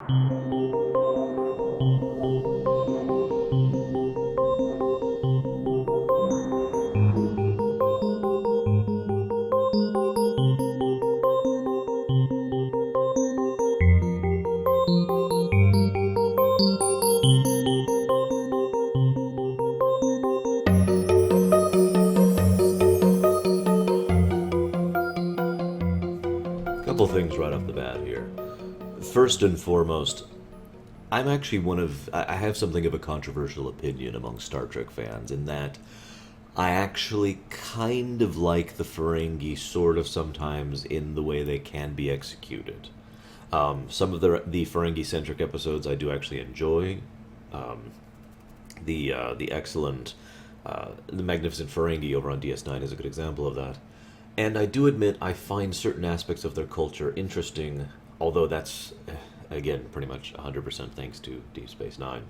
Couple things right off the bat here. First and foremost, I'm actually I have something of a controversial opinion among Star Trek fans in that I actually kind of like the Ferengi sort of sometimes in the way they can be executed. Some of the Ferengi centric episodes I do actually enjoy. Um, the excellent the Magnificent Ferengi over on DS9 is a good example of that. And I do admit I find certain aspects of their culture interesting, although that's, again, pretty much 100% thanks to Deep Space Nine.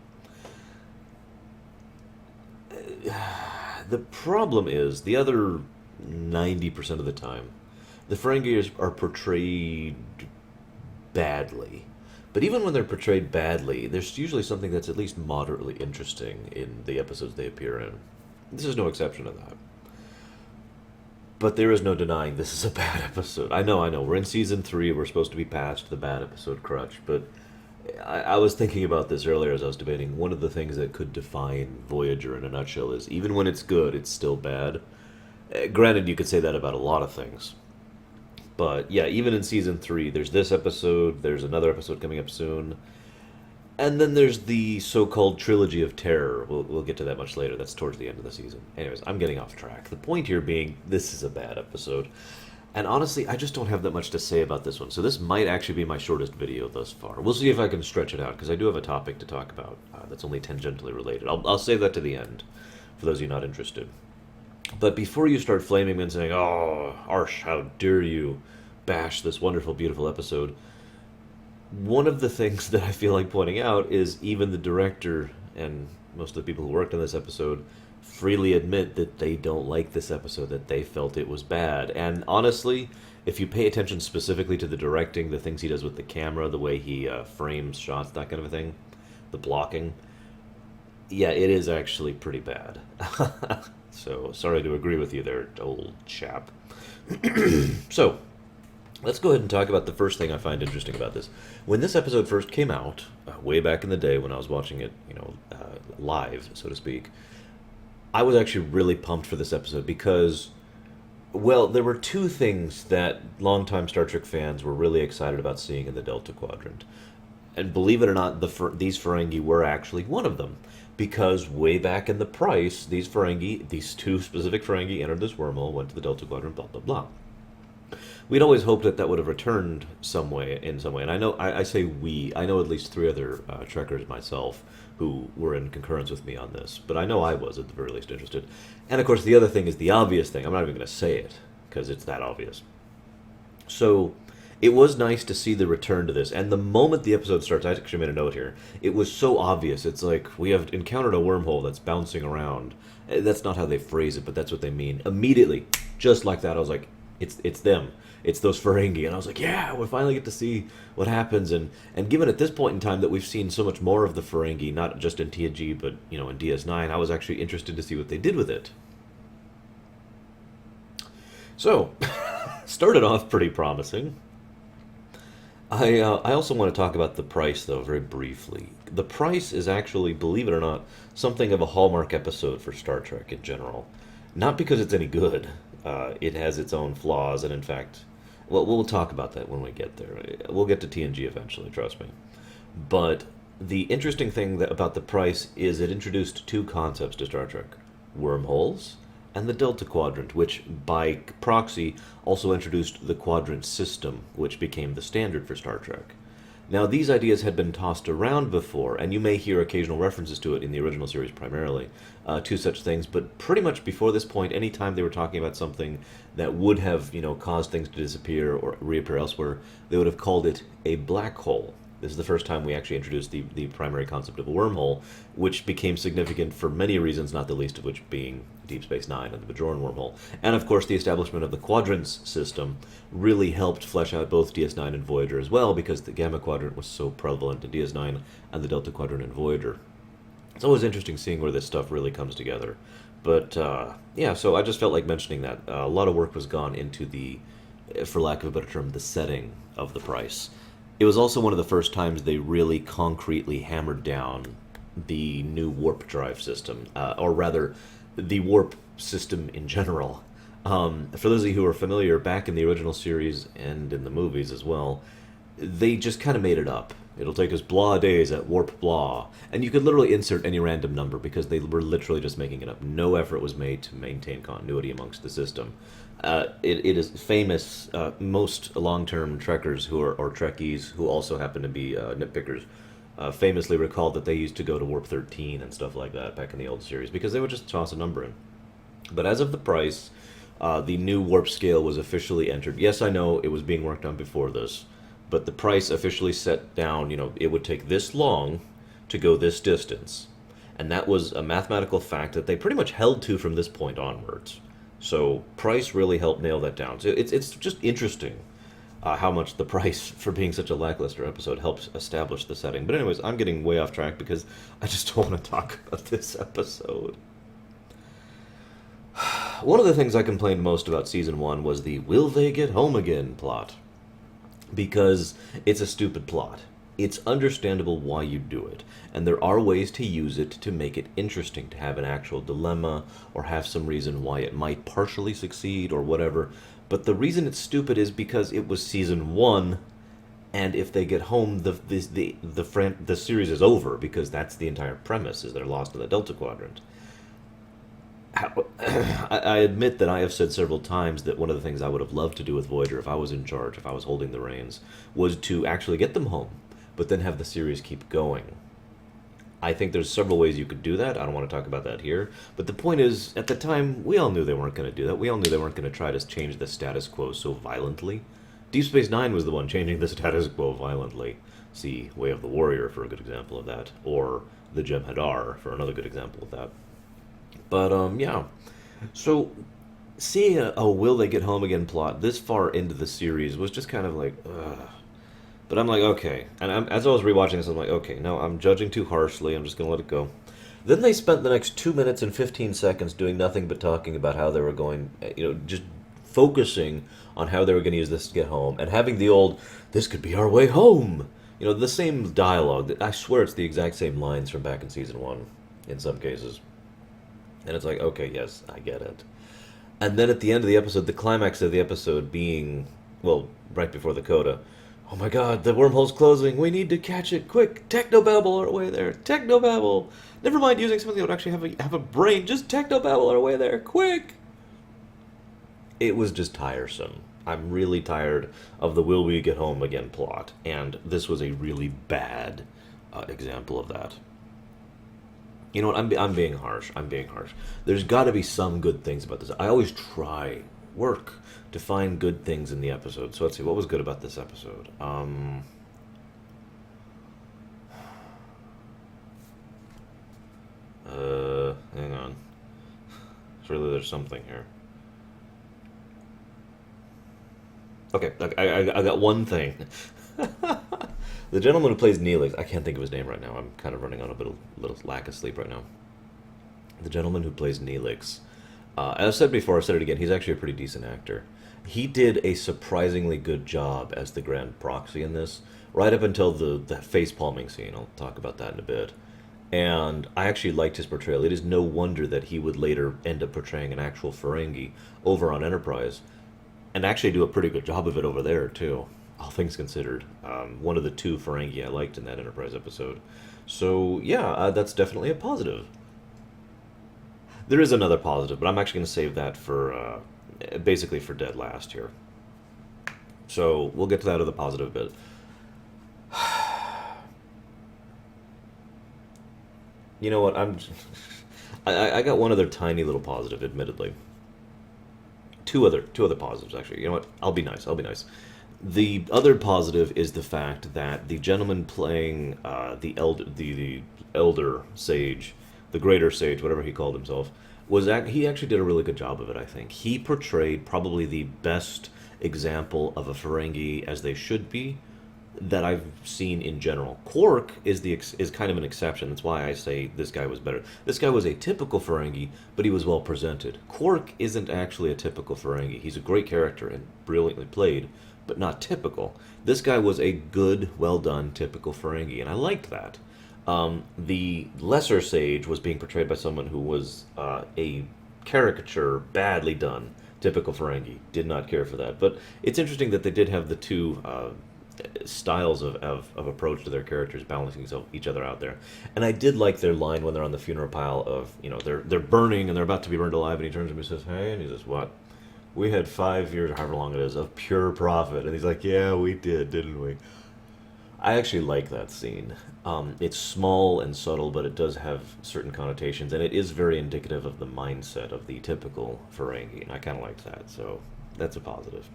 The problem is, the other 90% of the time, the Ferengi are portrayed badly. But even when they're portrayed badly, there's usually something that's at least moderately interesting in the episodes they appear in. This is no exception to that. But there is no denying this is a bad episode. I know. We're in season 3. We're supposed to be past the bad episode crutch. But I was thinking about this earlier as I was debating. One of the things that could define Voyager in a nutshell is even when it's good, it's still bad. Granted, you could say that about a lot of things. But yeah, even in season 3, there's this episode, there's another episode coming up soon. And then there's the so-called trilogy of terror. We'll get to that much later. That's towards the end of the season. Anyways, I'm getting off track. The point here being, this is a bad episode. And honestly, I just don't have that much to say about this one. So this might actually be my shortest video thus far. We'll see if I can stretch it out, because I do have a topic to talk about that's only tangentially related. I'll save that to the end, for those of you not interested. But before you start flaming me and saying, oh, Arsh, how dare you bash this wonderful, beautiful episode, one of the things that I feel like pointing out is even the director and most of the people who worked on this episode freely admit that they don't like this episode, that they felt it was bad. And honestly, if you pay attention specifically to the directing, the things he does with the camera, the way he frames shots, that kind of a thing, the blocking, yeah, it is actually pretty bad. So, sorry to agree with you there, old chap. So, let's go ahead and talk about the first thing I find interesting about this. When this episode first came out, way back in the day when I was watching it, live, so to speak, I was actually really pumped for this episode because, well, there were two things that longtime Star Trek fans were really excited about seeing in the Delta Quadrant. And believe it or not, these Ferengi were actually one of them. Because way back in the Price, these two specific Ferengi entered this wormhole, went to the Delta Quadrant, blah, blah, blah. We'd always hoped that that would have returned in some way. And I know, I say we, I know at least 3 other Trekkers myself who were in concurrence with me on this. But I know I was, at the very least, interested. And of course, the other thing is the obvious thing. I'm not even going to say it, because it's that obvious. So, it was nice to see the return to this. And the moment the episode starts, I actually made a note here, it was so obvious. It's like, we have encountered a wormhole that's bouncing around. That's not how they phrase it, but that's what they mean. Immediately, just like that, I was like, it's them. It's those Ferengi. And I was like, yeah, we finally get to see what happens. And given at this point in time that we've seen so much more of the Ferengi, not just in TNG, but, in DS9, I was actually interested to see what they did with it. So, started off pretty promising. I also want to talk about the Price, though, very briefly. The Price is actually, believe it or not, something of a hallmark episode for Star Trek in general. Not because it's any good. It has its own flaws, and in fact, well, we'll talk about that when we get there. We'll get to TNG eventually, trust me. But the interesting thing about the Price is it introduced 2 concepts to Star Trek. Wormholes and the Delta Quadrant, which by proxy also introduced the quadrant system, which became the standard for Star Trek. Now, these ideas had been tossed around before, and you may hear occasional references to it in the original series primarily, to such things, but pretty much before this point, any time they were talking about something that would have, caused things to disappear or reappear elsewhere, they would have called it a black hole. This is the first time we actually introduced the primary concept of a wormhole, which became significant for many reasons, not the least of which being Deep Space Nine and the Bajoran wormhole. And of course, the establishment of the quadrants system really helped flesh out both DS9 and Voyager as well, because the Gamma Quadrant was so prevalent in DS9 and the Delta Quadrant in Voyager. It's always interesting seeing where this stuff really comes together. But yeah, so I just felt like mentioning that. A lot of work was gone into the, for lack of a better term, the setting of the price. It was also one of the first times they really concretely hammered down the new warp drive system, or rather, the warp system in general. For those of you who are familiar, back in the original series and in the movies as well, they just kind of made it up. It'll take us blah days at warp blah. And you could literally insert any random number because they were literally just making it up. No effort was made to maintain continuity amongst the system. It is famous, most long-term Trekkers who are, or Trekkies who also happen to be nitpickers, famously recalled that they used to go to Warp 13 and stuff like that back in the old series because they would just toss a number in. But as of the price, the new warp scale was officially entered. Yes, I know it was being worked on before this, but the price officially set down, it would take this long to go this distance. And that was a mathematical fact that they pretty much held to from this point onwards. So price really helped nail that down. So it's just interesting how much the price for being such a lackluster episode helps establish the setting. But anyways, I'm getting way off track because I just don't want to talk about this episode. One of the things I complained most about Season 1 was the "will they get home again" plot. Because it's a stupid plot. It's understandable why you do it, and there are ways to use it to make it interesting, to have an actual dilemma, or have some reason why it might partially succeed, or whatever. But the reason it's stupid is because it was Season 1, and if they get home, the series is over, because that's the entire premise, is they're lost in the Delta Quadrant. I admit that I have said several times that one of the things I would have loved to do with Voyager, if I was in charge, if I was holding the reins, was to actually get them home, but then have the series keep going. I think there's several ways you could do that. I don't want to talk about that here. But the point is, at the time, we all knew they weren't going to do that. We all knew they weren't going to try to change the status quo so violently. Deep Space Nine was the one changing the status quo violently. See Way of the Warrior for a good example of that, or the Jem'Hadar for another good example of that. But, yeah. So, seeing a will they get home again plot this far into the series was just kind of like, ugh. But I'm like, okay. And as I was rewatching this, I'm like, okay, no, I'm judging too harshly. I'm just going to let it go. Then they spent the next 2 minutes and 15 seconds doing nothing but talking about how they were going, just focusing on how they were going to use this to get home. And having the old, "this could be our way home." The same dialogue. I swear it's the exact same lines from back in Season 1, in some cases. And it's like, okay, yes, I get it. And then at the end of the episode, the climax of the episode being, well, right before the coda, "Oh my god, the wormhole's closing, we need to catch it, quick, technobabble our way there, technobabble, never mind using something that would actually have a brain, just technobabble our way there, quick." It was just tiresome. I'm really tired of the "will we get home again" plot, and this was a really bad example of that. You know what, I'm being harsh. There's got to be some good things about this. I always work to find good things in the episode. So let's see, what was good about this episode? Hang on. Surely there's something here. Okay, I got one thing. The gentleman who plays Neelix, I can't think of his name right now. I'm kind of running on a little lack of sleep right now. The gentleman who plays Neelix, as I said before, I said it again, he's actually a pretty decent actor. He did a surprisingly good job as the Grand Proxy in this, right up until the face-palming scene. I'll talk about that in a bit. And I actually liked his portrayal. It is no wonder that he would later end up portraying an actual Ferengi over on Enterprise, and actually do a pretty good job of it over there, too. All things considered. One of the two Ferengi I liked in that Enterprise episode. So, yeah, that's definitely a positive. There is another positive, but I'm actually going to save that for, basically for dead last here. So, we'll get to that other positive bit. You know what, I got one other tiny little positive, admittedly. Two other positives, actually. You know what, I'll be nice. The other positive is the fact that the gentleman playing the elder sage, the greater sage, whatever he called himself, he actually did a really good job of it. I think he portrayed probably the best example of a Ferengi as they should be that I've seen in general. Quark is kind of an exception. That's why I say this guy was better. This guy was a typical Ferengi, but he was well presented. Quark isn't actually a typical Ferengi. He's a great character and brilliantly played, but not typical. This guy was a good, well done, typical Ferengi, and I liked that. The lesser sage was being portrayed by someone who was a caricature, badly done, typical Ferengi. Did not care for that. But it's interesting that they did have the two styles of approach to their characters balancing each other out there. And I did like their line when they're on the funeral pile of, they're burning and they're about to be burned alive, and he turns to him and says, "Hey," and he says, "What? We had 5 years, however long it is, of pure profit." And he's like, "Yeah, we did, didn't we?" I actually like that scene. It's small and subtle, but it does have certain connotations, and it is very indicative of the mindset of the typical Ferengi, and I kind of liked that, so that's a positive.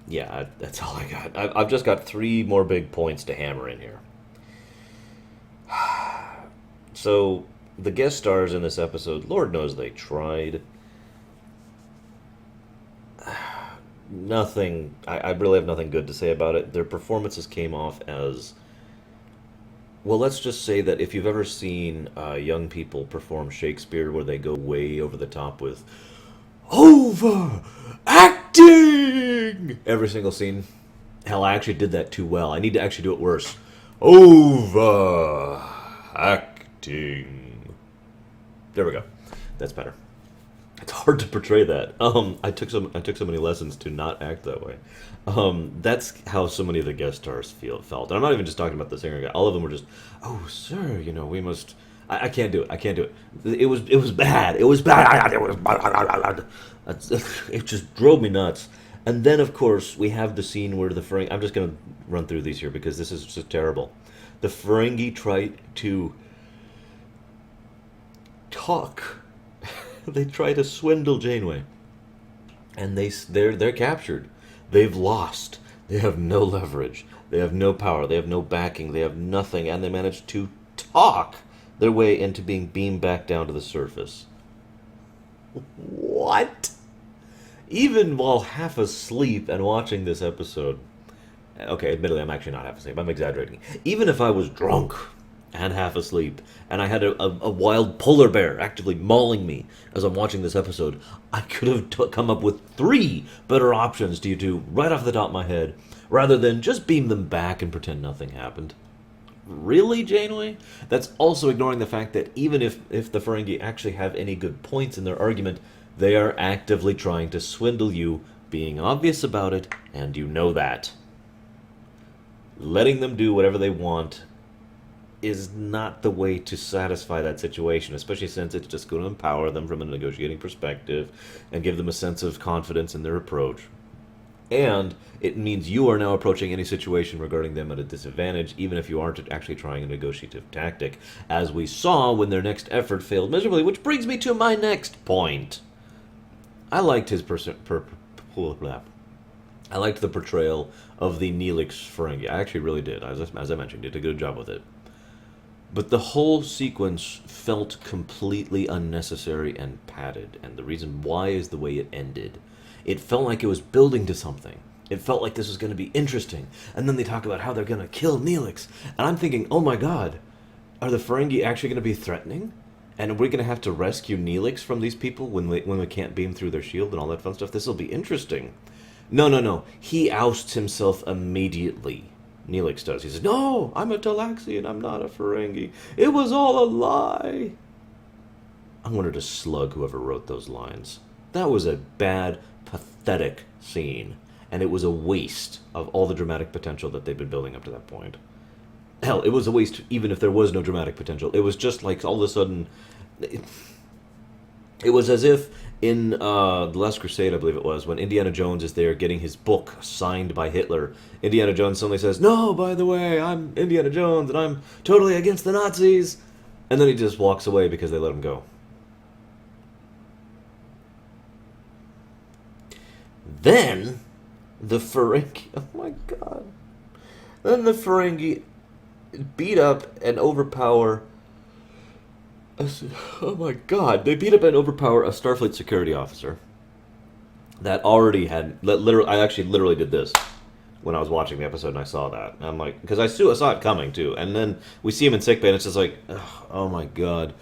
Yeah, that's all I got. I've just got 3 more big points to hammer in here. So, the guest stars in this episode, Lord knows they tried. Nothing, I really have nothing good to say about it. Their performances came off as, well, let's just say that if you've ever seen young people perform Shakespeare where they go way over the top with over acting every single scene. Hell, I actually did that too well. I need to actually do it worse. Over acting. There we go. That's better. It's hard to portray that. I took so many lessons to not act that way. That's how so many of the guest stars felt. And I'm not even just talking about the singer guy. All of them were just, "Oh, sir, we must." I can't do it. I can't do it. It was bad. It was bad. It was bad. It just drove me nuts. And then, of course, we have the scene where the Ferengi. I'm just going to run through these here because this is just terrible. The Ferengi try to talk. They try to swindle Janeway, and they're captured. They've lost. They have no leverage. They have no power. They have no backing. They have nothing, and they manage to talk their way into being beamed back down to the surface. What? Even while half asleep and watching this episode, okay, admittedly, I'm actually not half asleep. I'm exaggerating. Even if I was drunk and half asleep, and I had a wild polar bear actively mauling me as I'm watching this episode, I could have come up with 3 better options to you two right off the top of my head, rather than just beam them back and pretend nothing happened. Really, Janeway? That's also ignoring the fact that even if the Ferengi actually have any good points in their argument, they are actively trying to swindle you, being obvious about it, and you know that. Letting them do whatever they want is not the way to satisfy that situation, especially since it's just going to empower them from a negotiating perspective and give them a sense of confidence in their approach. And it means you are now approaching any situation regarding them at a disadvantage, even if you aren't actually trying a negotiative tactic, as we saw when their next effort failed miserably, which brings me to my next point. I liked his I liked the portrayal of the Neelix Ferengi. I actually really did. As I mentioned, did a good job with it. But the whole sequence felt completely unnecessary and padded, and the reason why is the way it ended. It felt like it was building to something. It felt like this was going to be interesting. And then they talk about how they're going to kill Neelix. And I'm thinking, oh my god, are the Ferengi actually going to be threatening? And we're going to have to rescue Neelix from these people when we can't beam through their shield and all that fun stuff? This will be interesting. No. He ousts himself immediately. Neelix does. He says, "No, I'm a Talaxian. I'm not a Ferengi. It was all a lie." I wanted to slug whoever wrote those lines. That was a bad, pathetic scene. And it was a waste of all the dramatic potential that they'd been building up to that point. Hell, it was a waste even if there was no dramatic potential. It was just like all of a sudden... It was as if in The Last Crusade, I believe it was, when Indiana Jones is there getting his book signed by Hitler, Indiana Jones suddenly says, "No, by the way, I'm Indiana Jones, and I'm totally against the Nazis." And then he just walks away because they let him go. Then the Ferengi, oh my god. Then the Ferengi beat up and overpower. Oh my god. They beat up and overpower a Starfleet security officer that already had. Literally, I actually literally did this when I was watching the episode and I saw that. And I'm like, because I saw it coming too. And then we see him in sickbay and it's just like, oh my god.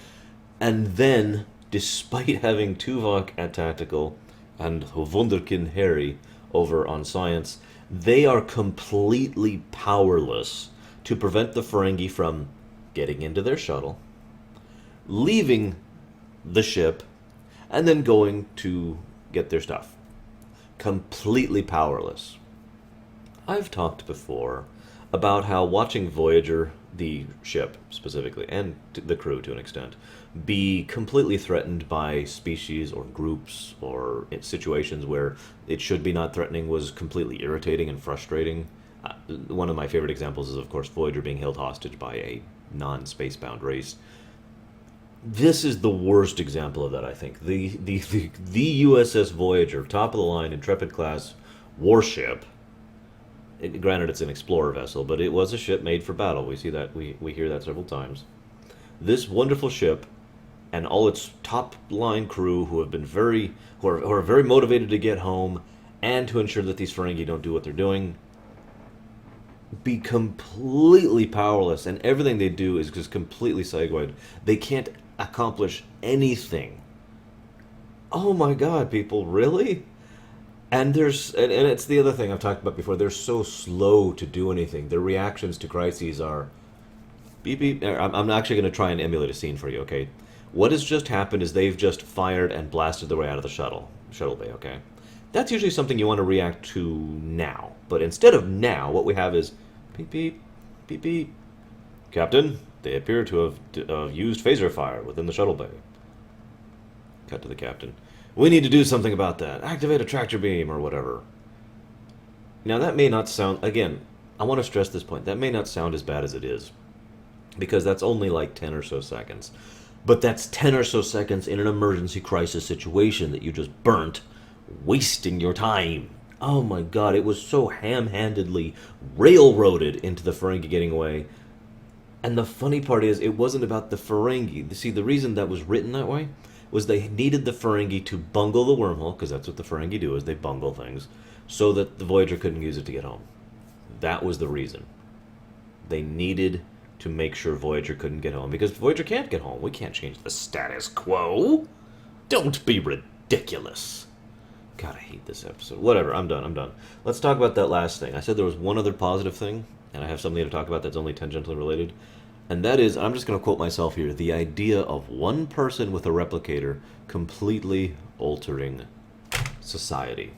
And then, despite having Tuvok at tactical and Wunderkind Harry over on science, they are completely powerless to prevent the Ferengi from getting into their shuttle, leaving the ship, and then going to get their stuff. Completely powerless. I've talked before about how watching Voyager, the ship specifically, and the crew to an extent, be completely threatened by species or groups or situations where it should be not threatening was completely irritating and frustrating. One of my favorite examples is, of course, Voyager being held hostage by a non-spacebound race. This is the worst example of that, I think. The USS Voyager, top of the line, Intrepid class warship. Granted, it's an explorer vessel, but it was a ship made for battle. We see that, we hear that several times. This wonderful ship and all its top line crew who are very motivated to get home and to ensure that these Ferengi don't do what they're doing, be completely powerless, and everything they do is just completely segued. They can't accomplish anything. Oh my god, people, really? And it's the other thing I've talked about before. They're so slow to do anything. Their reactions to crises are beep beep. I'm actually going to try and emulate a scene for you, okay? What has just happened is they've just fired and blasted their way out of the shuttle bay, okay? That's usually something you want to react to now. But instead of now, what we have is beep beep, beep beep. Captain, they appear to have used phaser fire within the shuttle bay. Cut to the captain. We need to do something about that. Activate a tractor beam or whatever. Now that may not sound, again, I want to stress this point, that may not sound as bad as it is. Because that's only like 10 or so seconds. But that's 10 or so seconds in an emergency crisis situation that you just burnt, wasting your time. Oh my god, it was so ham-handedly railroaded into the Ferengi getting away. And the funny part is, it wasn't about the Ferengi. See, the reason that was written that way was they needed the Ferengi to bungle the wormhole, because that's what the Ferengi do, is they bungle things, so that the Voyager couldn't use it to get home. That was the reason. They needed to make sure Voyager couldn't get home, because Voyager can't get home. We can't change the status quo. Don't be ridiculous. God, I hate this episode. Whatever, I'm done. Let's talk about that last thing. I said there was one other positive thing, and I have something to talk about that's only tangentially related. And that is, I'm just going to quote myself here, the idea of one person with a replicator completely altering society.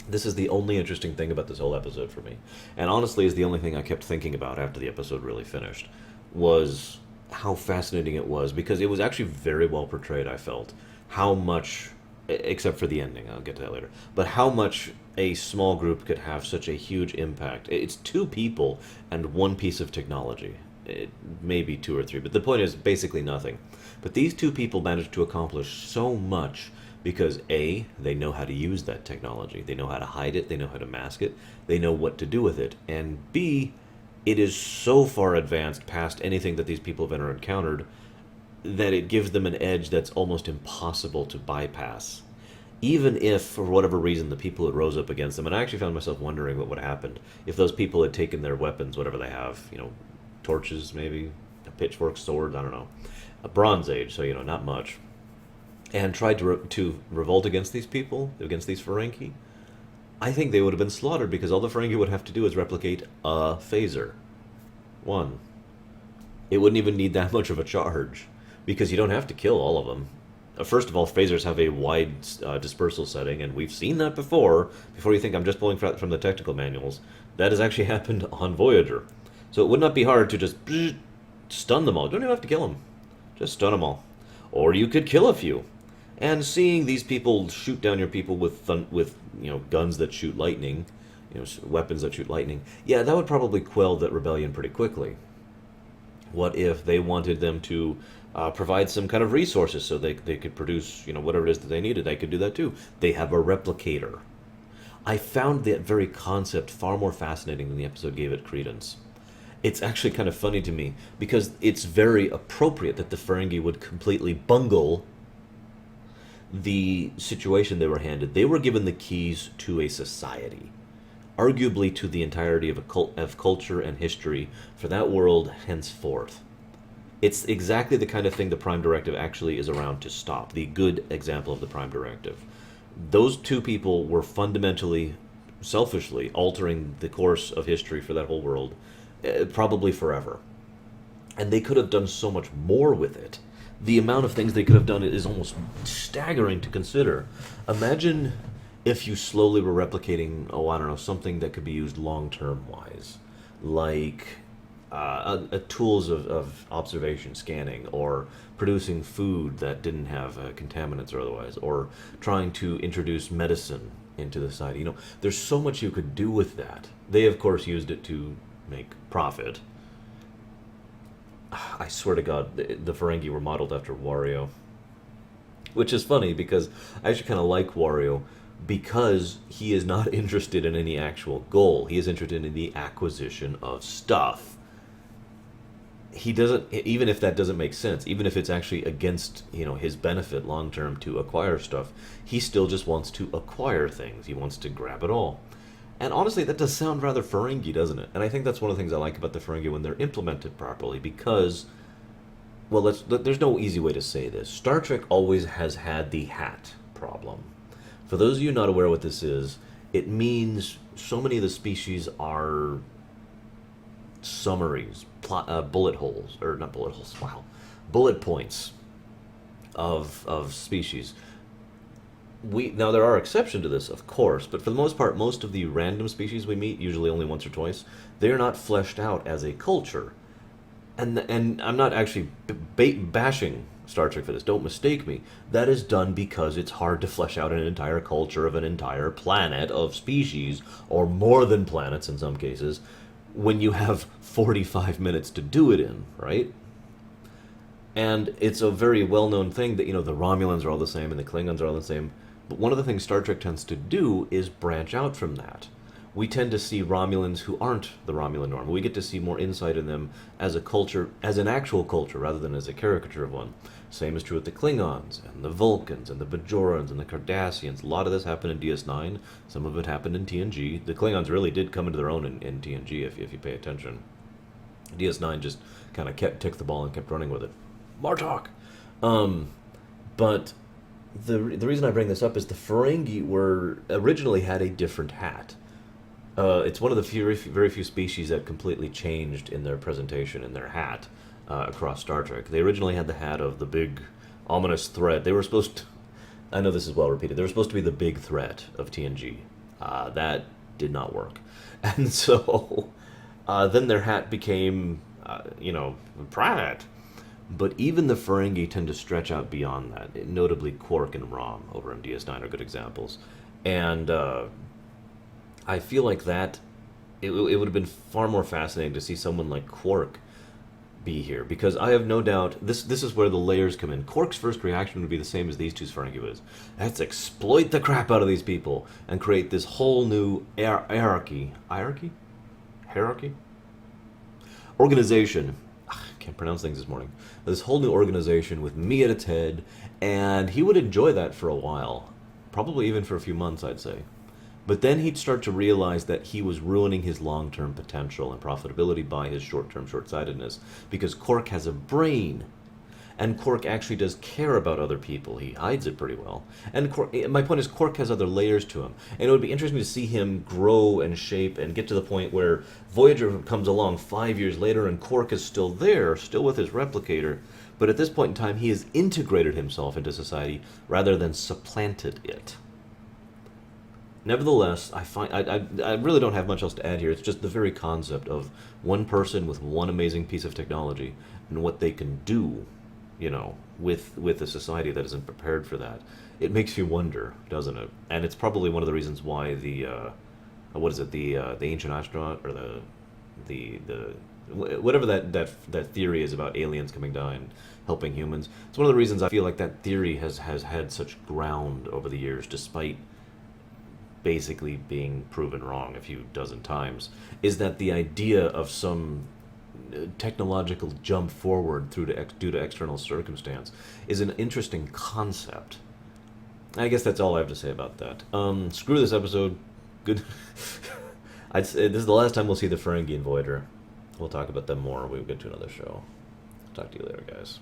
This is the only interesting thing about this whole episode for me. And honestly is the only thing I kept thinking about after the episode really finished, was how fascinating it was, because it was actually very well portrayed, I felt. How much, except for the ending, I'll get to that later, but how much a small group could have such a huge impact. It's two people and one piece of technology. It may be two or three, but the point is basically nothing. But these two people managed to accomplish so much because A, they know how to use that technology. They know how to hide it. They know how to mask it. They know what to do with it. And B, it is so far advanced past anything that these people have ever encountered that it gives them an edge that's almost impossible to bypass. Even if, for whatever reason, the people that rose up against them, and I actually found myself wondering what would have happened if those people had taken their weapons, whatever they have, torches maybe, a pitchfork, sword, I don't know, a Bronze Age, so not much, and tried to revolt against these people, against these Ferengi, I think they would have been slaughtered, because all the Ferengi would have to do is replicate a phaser. One. It wouldn't even need that much of a charge, because you don't have to kill all of them. First of all, phasers have a wide dispersal setting, and we've seen that before you think I'm just pulling from the technical manuals. That has actually happened on Voyager. So it would not be hard to just stun them all. You don't even have to kill them. Just stun them all. Or you could kill a few. And seeing these people shoot down your people with guns that shoot lightning, weapons that shoot lightning, yeah, that would probably quell that rebellion pretty quickly. What if they wanted them to provide some kind of resources so they could produce, whatever it is that they needed? They could do that too. They have a replicator. I found that very concept far more fascinating than the episode gave it credence. It's actually kind of funny to me because it's very appropriate that the Ferengi would completely bungle the situation they were handed. They were given the keys to a society, arguably to the entirety of of culture and history for that world henceforth. It's exactly the kind of thing the Prime Directive actually is around to stop. The good example of the Prime Directive. Those two people were fundamentally, selfishly altering the course of history for that whole world, probably forever. And they could have done so much more with it. The amount of things they could have done is almost staggering to consider. Imagine if you slowly were replicating, oh, I don't know, something that could be used long term wise, like tools of observation, scanning, or producing food that didn't have contaminants or otherwise, or trying to introduce medicine into the society. There's so much you could do with that. They, of course, used it to make profit. I swear to God, the Ferengi were modeled after Wario, which is funny because I actually kind of like Wario because he is not interested in any actual goal. He is interested in the acquisition of stuff. He doesn't, even if that doesn't make sense, even if it's actually against his benefit long term to acquire stuff, he still just wants to acquire things. He wants to grab it all. And honestly, that does sound rather Ferengi, doesn't it? And I think that's one of the things I like about the Ferengi when they're implemented properly, because, well, there's no easy way to say this. Star Trek always has had the hat problem. For those of you not aware what this is, it means so many of the species are summaries, bullet holes, or not bullet holes, wow, bullet points of species. Now there are exceptions to this, of course, but for the most part, most of the random species we meet, usually only once or twice, they are not fleshed out as a culture. And I'm not actually bashing Star Trek for this. Don't mistake me. That is done because it's hard to flesh out an entire culture of an entire planet of species, or more than planets in some cases, when you have 45 minutes to do it in, right? And it's a very well-known thing that, the Romulans are all the same and the Klingons are all the same. But one of the things Star Trek tends to do is branch out from that. We tend to see Romulans who aren't the Romulan norm. We get to see more insight in them as a culture, as an actual culture, rather than as a caricature of one. Same is true with the Klingons, and the Vulcans, and the Bajorans, and the Cardassians. A lot of this happened in DS9. Some of it happened in TNG. The Klingons really did come into their own in TNG, if you pay attention. DS9 just kind of ticked the ball and kept running with it. Martok! But the reason I bring this up is the Ferengi originally had a different hat. It's one of the very few species that completely changed in their presentation, in their hat, across Star Trek. They originally had the hat of the big, ominous threat. They were supposed to, I know this is well repeated, they were supposed to be the big threat of TNG. That did not work. And so, then their hat became, Pratt. But even the Ferengi tend to stretch out beyond that. Notably, Quark and Rom over in DS9 are good examples. And I feel like it would have been far more fascinating to see someone like Quark be here. Because I have no doubt, this is where the layers come in. Quark's first reaction would be the same as these two Ferengi was. Let's exploit the crap out of these people and create this whole new hierarchy. Organization. Can't pronounce things this morning. This whole new organization with me at its head, and he would enjoy that for a while, probably even for a few months, I'd say. But then he'd start to realize that he was ruining his long-term potential and profitability by his short-term short-sightedness, because Quark has a brain, and Quark actually does care about other people. He hides it pretty well. And my point is, Quark has other layers to him, and it would be interesting to see him grow and shape and get to the point where Voyager comes along 5 years later and Quark is still there, still with his replicator, but at this point in time he has integrated himself into society rather than supplanted it. Nevertheless, I really don't have much else to add here. It's just the very concept of one person with one amazing piece of technology and what they can do, with a society that isn't prepared for that. It makes you wonder, doesn't it? And it's probably one of the reasons why the ancient astronaut, or the whatever that theory is about aliens coming down and helping humans. It's one of the reasons I feel like that theory has had such ground over the years, despite basically being proven wrong a few dozen times, is that the idea of some technological jump forward due to external circumstance is an interesting concept. I guess that's all I have to say about that. Screw this episode. Good. I'd say this is the last time we'll see the Ferengi and Voyager. We'll talk about them more when we get to another show. Talk to you later, guys.